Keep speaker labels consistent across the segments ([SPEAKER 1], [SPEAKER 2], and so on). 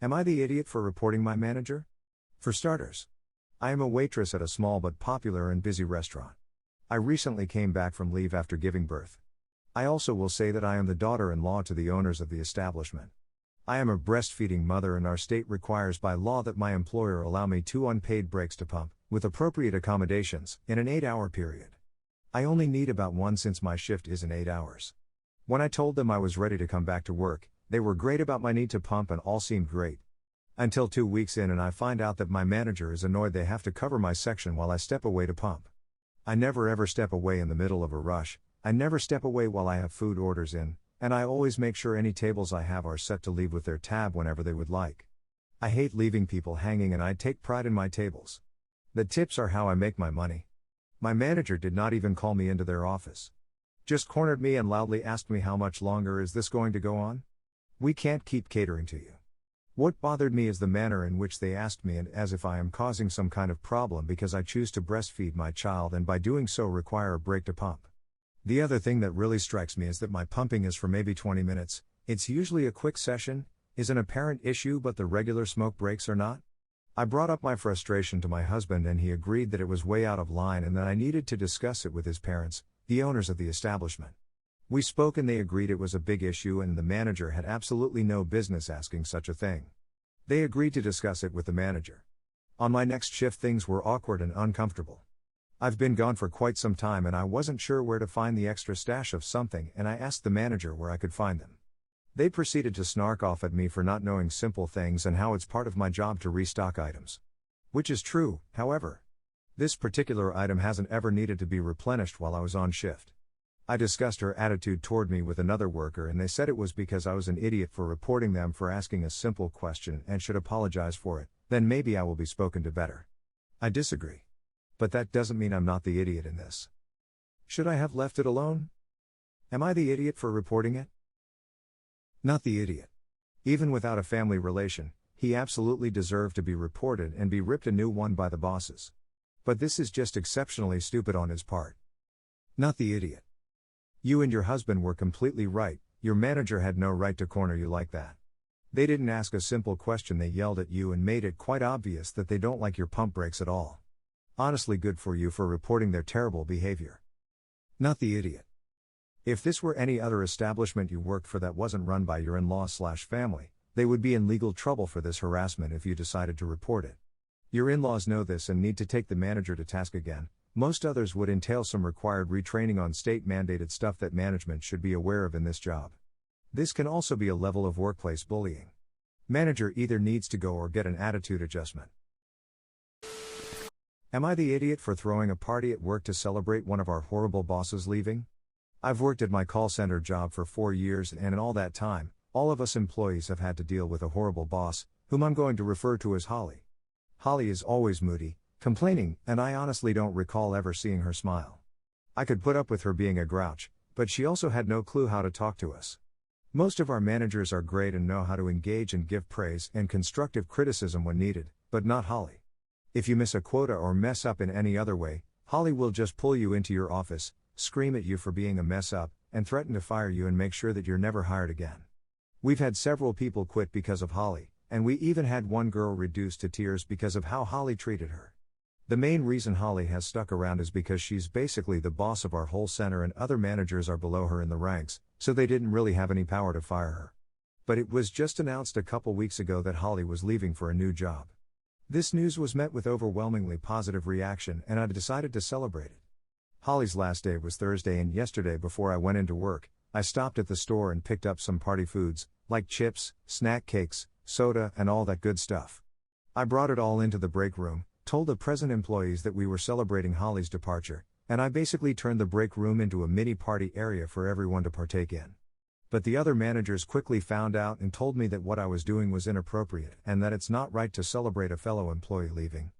[SPEAKER 1] Am I the idiot for reporting my manager? For starters, I am a waitress at a small but popular and busy restaurant. I recently came back from leave after giving birth. I also will say that I am the daughter-in-law to the owners of the establishment. I am a breastfeeding mother and our state requires by law that my employer allow me 2 unpaid breaks to pump, with appropriate accommodations, in an 8-hour period. I only need about 1 since my shift is in 8 hours. When I told them I was ready to come back to work, they were great about my need to pump and all seemed great. Until 2 weeks in and I find out that my manager is annoyed they have to cover my section while I step away to pump. I never ever step away in the middle of a rush, I never step away while I have food orders in, and I always make sure any tables I have are set to leave with their tab whenever they would like. I hate leaving people hanging and I take pride in my tables. The tips are how I make my money. My manager did not even call me into their office. Just cornered me and loudly asked me how much longer is this going to go on? We can't keep catering to you. What bothered me is the manner in which they asked me and as if I am causing some kind of problem because I choose to breastfeed my child and by doing so require a break to pump. The other thing that really strikes me is that my pumping is for maybe 20 minutes, it's usually a quick session, is an apparent issue but the regular smoke breaks are not. I brought up my frustration to my husband and he agreed that it was way out of line and that I needed to discuss it with his parents, the owners of the establishment. We spoke and they agreed it was a big issue and the manager had absolutely no business asking such a thing. They agreed to discuss it with the manager. On my next shift things were awkward and uncomfortable. I've been gone for quite some time and I wasn't sure where to find the extra stash of something and I asked the manager where I could find them. They proceeded to snark off at me for not knowing simple things and how it's part of my job to restock items. Which is true, however. This particular item hasn't ever needed to be replenished while I was on shift. I discussed her attitude toward me with another worker and they said it was because I was an idiot for reporting them for asking a simple question and should apologize for it, then maybe I will be spoken to better. I disagree. But that doesn't mean I'm not the idiot in this. Should I have left it alone? Am I the idiot for reporting it? Not the idiot. Even without a family relation, he absolutely deserved to be reported and be ripped a new one by the bosses. But this is just exceptionally stupid on his part. Not the idiot. You and your husband were completely right, your manager had no right to corner you like that. They didn't ask a simple question, they yelled at you and made it quite obvious that they don't like your pump breaks at all. Honestly, good for you for reporting their terrible behavior. Not the idiot. If this were any other establishment you worked for that wasn't run by your in-laws/family, they would be in legal trouble for this harassment if you decided to report it. Your in-laws know this and need to take the manager to task again. Most others would entail some required retraining on state-mandated stuff that management should be aware of in this job. This can also be a level of workplace bullying. Manager either needs to go or get an attitude adjustment. Am I the idiot for throwing a party at work to celebrate one of our horrible bosses leaving? I've worked at my call center job for 4 years and in all that time, all of us employees have had to deal with a horrible boss, whom I'm going to refer to as Holly. Holly is always moody, complaining, and I honestly don't recall ever seeing her smile. I could put up with her being a grouch, but she also had no clue how to talk to us. Most of our managers are great and know how to engage and give praise and constructive criticism when needed, but not Holly. If you miss a quota or mess up in any other way, Holly will just pull you into your office, scream at you for being a mess up, and threaten to fire you and make sure that you're never hired again. We've had several people quit because of Holly, and we even had one girl reduced to tears because of how Holly treated her. The main reason Holly has stuck around is because she's basically the boss of our whole center and other managers are below her in the ranks, so they didn't really have any power to fire her. But it was just announced a couple weeks ago that Holly was leaving for a new job. This news was met with overwhelmingly positive reaction and I decided to celebrate it. Holly's last day was Thursday and yesterday before I went into work, I stopped at the store and picked up some party foods, like chips, snack cakes, soda and all that good stuff. I brought it all into the break room, told the present employees that we were celebrating Holly's departure, and I basically turned the break room into a mini party area for everyone to partake in. But the other managers quickly found out and told me that what I was doing was inappropriate and that it's not right to celebrate a fellow employee leaving.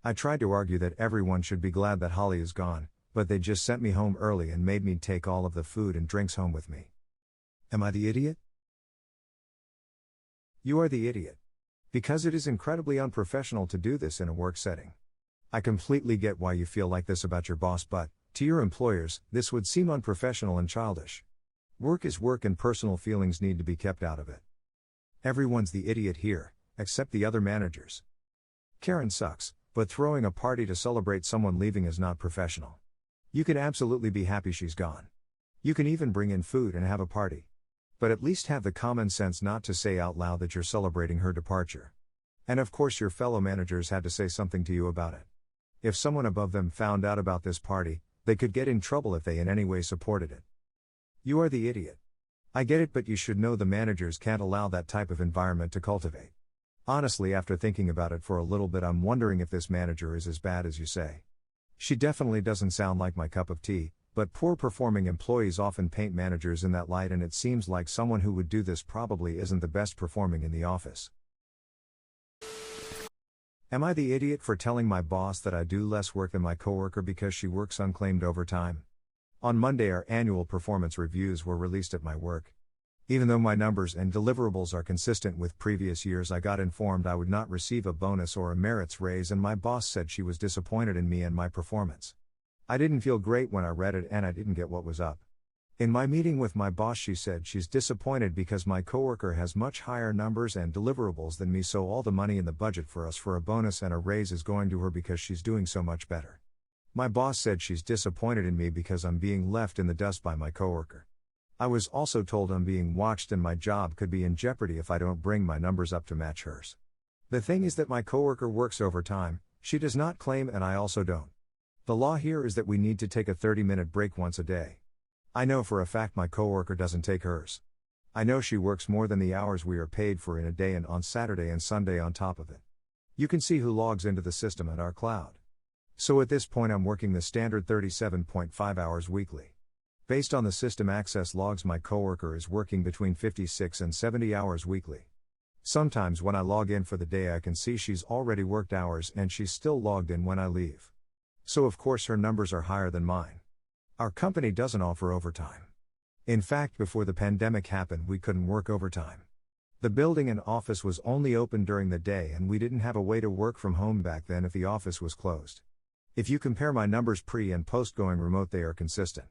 [SPEAKER 1] I tried to argue that everyone should be glad that Holly is gone, but they just sent me home early and made me take all of the food and drinks home with me. Am I the idiot? You are the idiot. Because it is incredibly unprofessional to do this in a work setting. I completely get why you feel like this about your boss, but, to your employers, this would seem unprofessional and childish. Work is work and personal feelings need to be kept out of it. Everyone's the idiot here, Except the other managers. Karen sucks, but throwing a party to celebrate someone leaving is not professional. You can absolutely be happy she's gone. You can even bring in food and have a party. But at least have the common sense not to say out loud that you're celebrating her departure. And of course your fellow managers had to say something to you about it. If someone above them found out about this party, they could get in trouble if they in any way supported it. You are the idiot. I get it, but you should know the managers can't allow that type of environment to cultivate. Honestly, after thinking about it for a little bit, I'm wondering if this manager is as bad as you say. She definitely doesn't sound like my cup of tea, but poor performing employees often paint managers in that light, and it seems like someone who would do this probably isn't the best performing in the office. Am I the idiot for telling my boss that I do less work than my coworker because she works unclaimed overtime? On Monday, our annual performance reviews were released at my work. Even though my numbers and deliverables are consistent with previous years, I got informed I would not receive a bonus or a merits raise, and my boss said she was disappointed in me and my performance. I didn't feel great when I read it, and I didn't get what was up. In my meeting with my boss, she said she's disappointed because my coworker has much higher numbers and deliverables than me, so all the money in the budget for us for a bonus and a raise is going to her because she's doing so much better. My boss said she's disappointed in me because I'm being left in the dust by my coworker. I was also told I'm being watched and my job could be in jeopardy if I don't bring my numbers up to match hers. The thing is that my coworker works overtime, she does not claim, and I also don't. The law here is that we need to take a 30-minute break once a day. I know for a fact my coworker doesn't take hers. I know she works more than the hours we are paid for in a day, and on Saturday and Sunday on top of it. You can see who logs into the system at our cloud. So at this point I'm working the standard 37.5 hours weekly. Based on the system access logs, my coworker is working between 56 and 70 hours weekly. Sometimes when I log in for the day I can see she's already worked hours and she's still logged in when I leave. So of course her numbers are higher than mine. Our company doesn't offer overtime. In fact, before the pandemic happened we couldn't work overtime. The building and office was only open during the day, and we didn't have a way to work from home back then if the office was closed. If you compare my numbers pre and post going remote, they are consistent.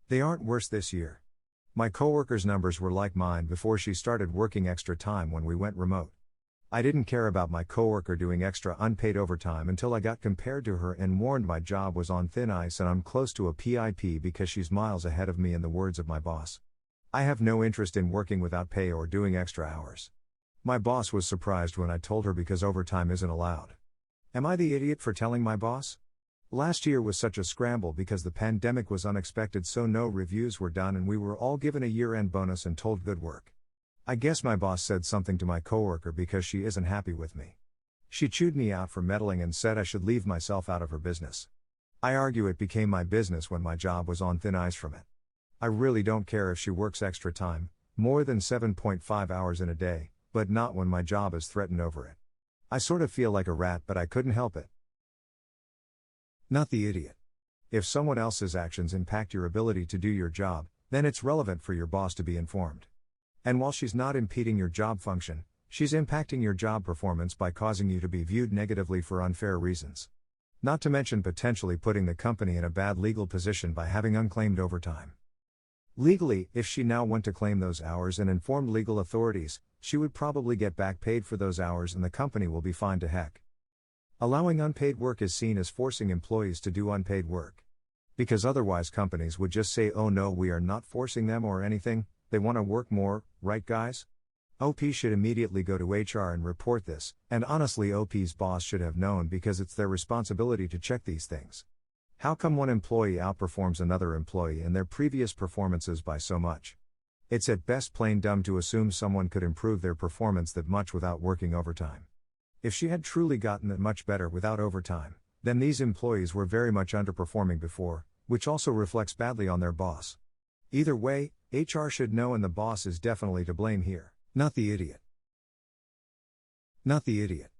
[SPEAKER 1] They aren't worse this year. My coworker's numbers were like mine before she started working extra time when we went remote. I didn't care about my coworker doing extra unpaid overtime until I got compared to her and warned my job was on thin ice and I'm close to a PIP because she's miles ahead of me, in the words of my boss. I have no interest in working without pay or doing extra hours. My boss was surprised when I told her because overtime isn't allowed. Am I the idiot for telling my boss? Last year was such a scramble because the pandemic was unexpected, so no reviews were done and we were all given a year-end bonus and told good work. I guess my boss said something to my coworker because she isn't happy with me. She chewed me out for meddling and said I should leave myself out of her business. I argue it became my business when my job was on thin ice from it. I really don't care if she works extra time, more than 7.5 hours in a day, but not when my job is threatened over it. I sort of feel like a rat, but I couldn't help it. Not the idiot. If someone else's actions impact your ability to do your job, then it's relevant for your boss to be informed. And while she's not impeding your job function, she's impacting your job performance by causing you to be viewed negatively for unfair reasons. Not to mention potentially putting the company in a bad legal position by having unclaimed overtime. Legally, if she now went to claim those hours and informed legal authorities, she would probably get back paid for those hours and the company will be fine to heck. Allowing unpaid work is seen as forcing employees to do unpaid work. Because otherwise companies would just say, oh no, we are not forcing them or anything, they want to work more, right guys? OP should immediately go to HR and report this, and honestly OP's boss should have known because it's their responsibility to check these things. How come one employee outperforms another employee in their previous performances by so much? It's at best plain dumb to assume someone could improve their performance that much without working overtime. If she had truly gotten that much better without overtime, then these employees were very much underperforming before, which also reflects badly on their boss. Either way, HR should know, and the boss is definitely to blame here. Not the idiot. Not the idiot.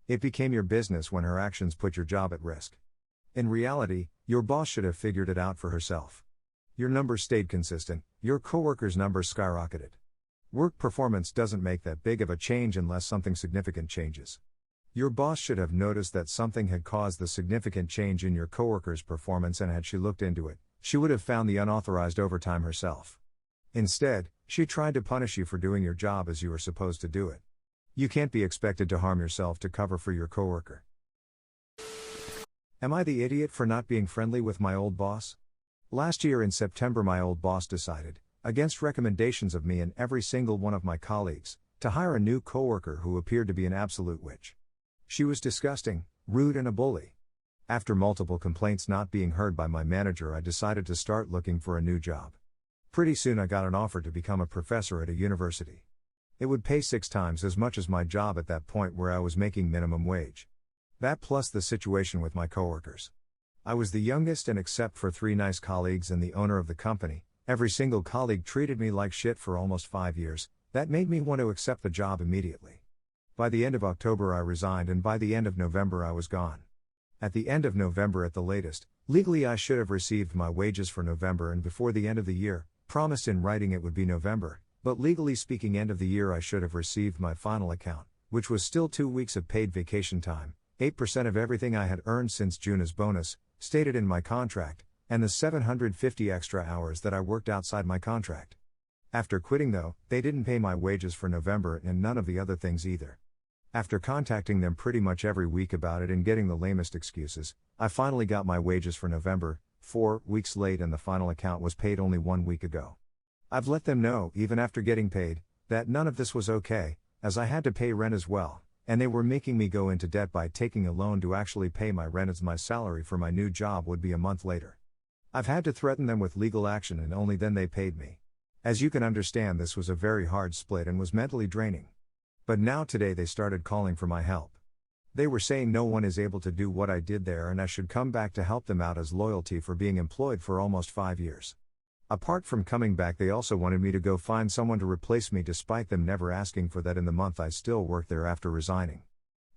[SPEAKER 1] It became your business when her actions put your job at risk. In reality, your boss should have figured it out for herself. Your numbers stayed consistent, your coworkers' numbers skyrocketed. Work performance doesn't make that big of a change unless something significant changes. Your boss should have noticed that something had caused the significant change in your coworker's performance, and had she looked into it, she would have found the unauthorized overtime herself. Instead, she tried to punish you for doing your job as you were supposed to do it. You can't be expected to harm yourself to cover for your coworker. Am I the idiot for not being friendly with my old boss? Last year in September, my old boss decided, against recommendations of me and every single one of my colleagues, to hire a new coworker who appeared to be an absolute witch. She was disgusting, rude, and a bully. After multiple complaints not being heard by my manager, I decided to start looking for a new job. Pretty soon I got an offer to become a professor at a university. It would pay 6 times as much as my job at that point, where I was making minimum wage. That plus the situation with my coworkers. I was the youngest, and except for 3 nice colleagues and the owner of the company, every single colleague treated me like shit for almost 5 years. That made me want to accept the job immediately. By the end of October I resigned, and by the end of November I was gone. At the end of November at the latest, legally I should have received my wages for November and before the end of the year, promised in writing it would be November, but legally speaking end of the year I should have received my final account, which was still 2 weeks of paid vacation time, 8% of everything I had earned since June as bonus, stated in my contract, and the 750 extra hours that I worked outside my contract. After quitting though, they didn't pay my wages for November and none of the other things either. After contacting them pretty much every week about it and getting the lamest excuses, I finally got my wages for November, 4 weeks late, and the final account was paid only 1 week ago. I've let them know, even after getting paid, that none of this was okay, as I had to pay rent as well, and they were making me go into debt by taking a loan to actually pay my rent, as my salary for my new job would be a month later. I've had to threaten them with legal action, and only then they paid me. As you can understand, this was a very hard split and was mentally draining. But now today they started calling for my help. They were saying no one is able to do what I did there and I should come back to help them out as loyalty for being employed for almost 5 years. Apart from coming back, they also wanted me to go find someone to replace me, despite them never asking for that in the month I still worked there after resigning.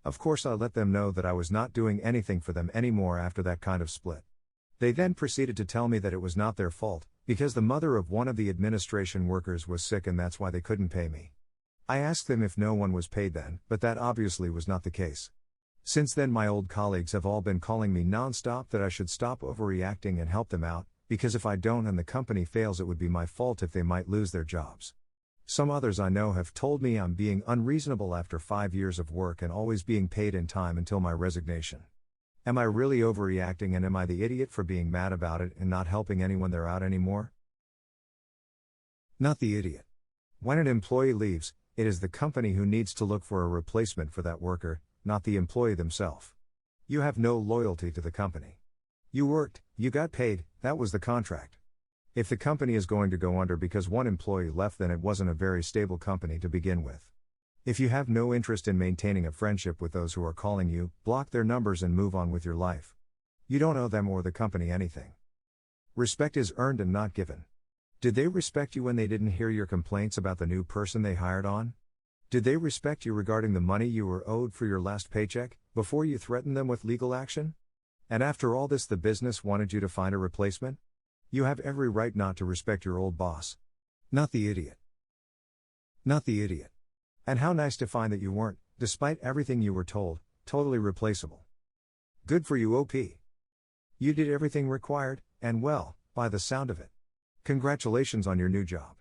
[SPEAKER 1] Of course I let them know that I was not doing anything for them anymore after that kind of split. They then proceeded to tell me that it was not their fault, because the mother of one of the administration workers was sick and that's why they couldn't pay me. I asked them if no one was paid then, but that obviously was not the case. Since then my old colleagues have all been calling me non-stop that I should stop overreacting and help them out, because if I don't and the company fails it would be my fault if they might lose their jobs. Some others I know have told me I'm being unreasonable after 5 years of work and always being paid in time until my resignation. Am I really overreacting, and am I the idiot for being mad about it and not helping anyone they're out anymore? Not the idiot. When an employee leaves, it is the company who needs to look for a replacement for that worker, not the employee themselves. You have no loyalty to the company. You worked, you got paid, that was the contract. If the company is going to go under because one employee left, then it wasn't a very stable company to begin with. If you have no interest in maintaining a friendship with those who are calling you, block their numbers and move on with your life. You don't owe them or the company anything. Respect is earned and not given. Did they respect you when they didn't hear your complaints about the new person they hired on? Did they respect you regarding the money you were owed for your last paycheck, before you threatened them with legal action? And after all this, the business wanted you to find a replacement? You have every right not to respect your old boss. Not the idiot. Not the idiot. And how nice to find that you weren't, despite everything you were told, totally replaceable. Good for you, OP. You did everything required, and well, by the sound of it. Congratulations on your new job.